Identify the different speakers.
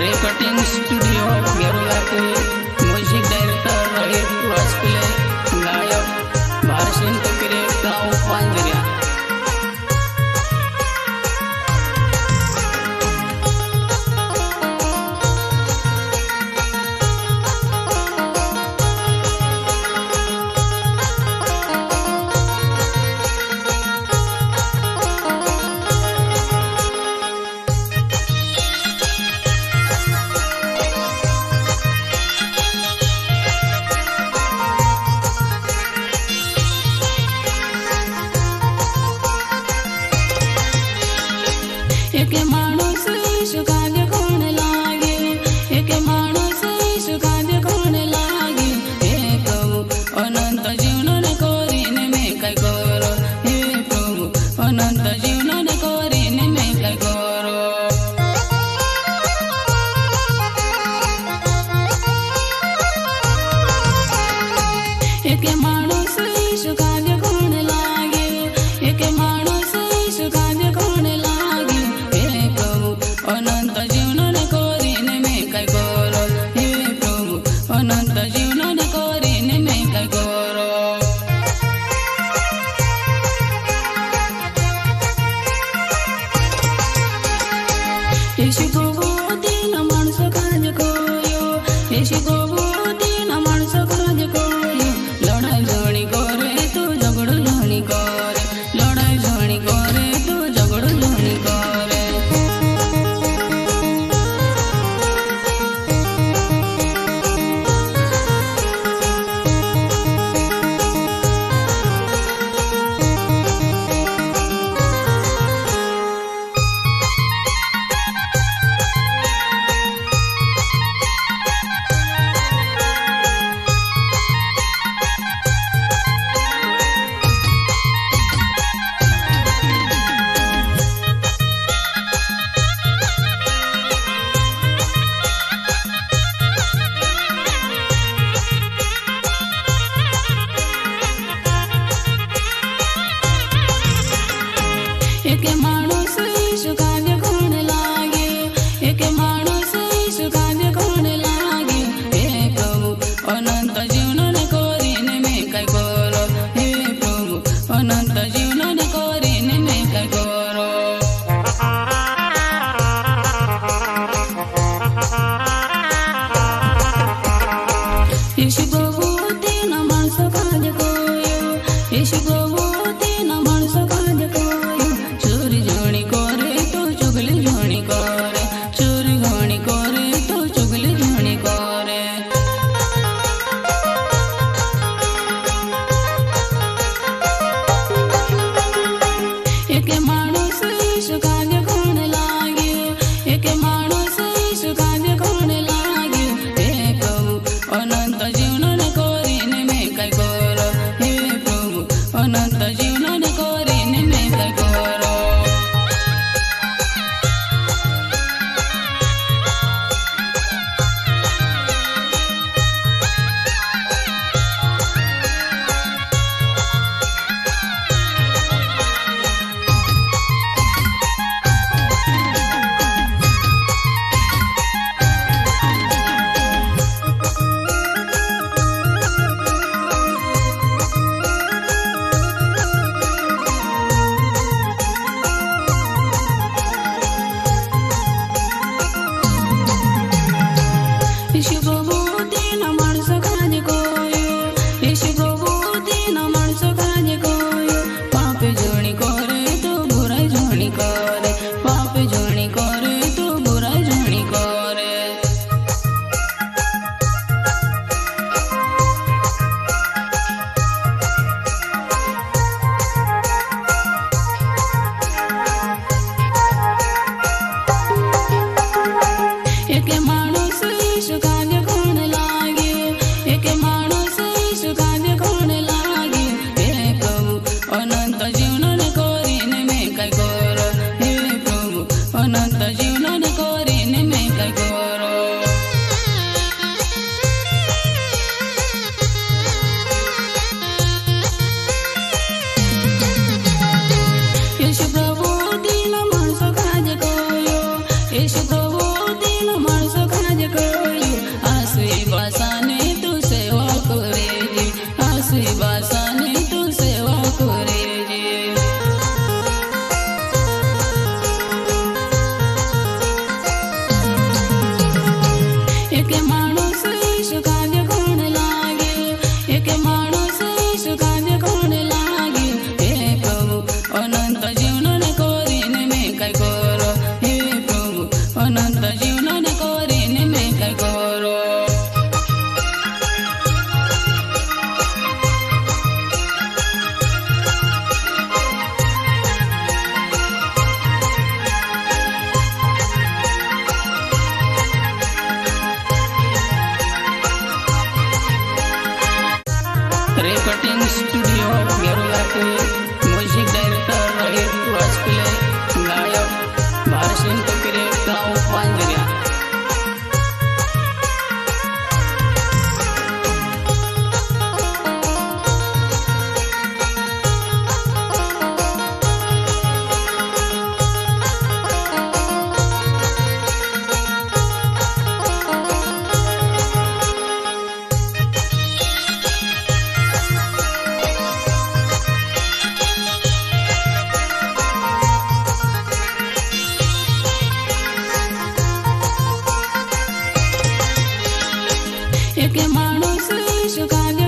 Speaker 1: Recording studio गेरुलाती music director Rohit Vajpayee गायक भारसिंग तकरे गाँव पांजरिया।
Speaker 2: एक माणूस सुखाद कोण लागे, एक माणूस सुखाद कोण लागे, हे प्रभु अनंत जीवन कोरीन में काय करो, हे प्रभु अनंत जीवन कोरीन में काय करो। एक माणूस सुखाद कोण लागे, एक माणूस सुखाद कोण लागे, अनंत जीवन कोरीन में काय करो, हे प्रभु अनंत जीवन कोरीन में काय करो। येशू प्रभु दीन माणस काज कोयो, येशू प्रभु दीन माणस काज कोयो, लढाई झणी करे तू झगडू झणी करे, लढाई झणी करे तू झगडू झणी करे। एक माणूस सुखाद कोण लागे, एक माणूस सुखाद कोण लागे, हे प्रभु अनंत जीवन कोरीन में काय करो, हे प्रभु अनंत जीवन कोरीन में काय करो। येशू प्रभु दीन माणस काज कोयो, येशू प्रभु दीन माणस काज कोयो, चोरी झणी करे तो चुगली झणी करे, चोरी घणी करे तो चुगली झणी करे। एक माणूस सुखाद कोण लागे, एक माणूस सुखाद कोण लागे, हे प्रभु अनंत जीवन कोरीन में काय करो, हे प्रभु अनंत जीवन कोरीन में काय करो। येशू प्रभु दीन माणस काज कोयो, येशू प्रभु दीन माणस काज कोयो, पाप झणी करे तो बुराई झणी करे, पाप झणी करे तो बुराई झणी करे। एक माणूस सुखाद एक माणूस ईशकाने कोण लाग्यो एक माणूस ईशकाने कोण लाग्यो हे प्रभु अनंत जीवन कोरीन मैं काय करो हे प्रभु अनंत जीवन कोरीन मैं काय करो
Speaker 1: रिकॉर्डिंग स्टूडियो गेरुआ के म्यूजिक डायरेक्टर रोहित वाजपेयी गायक भारसिंह तकरे गाँव पांजरिया
Speaker 2: एक माणूस ईशकाने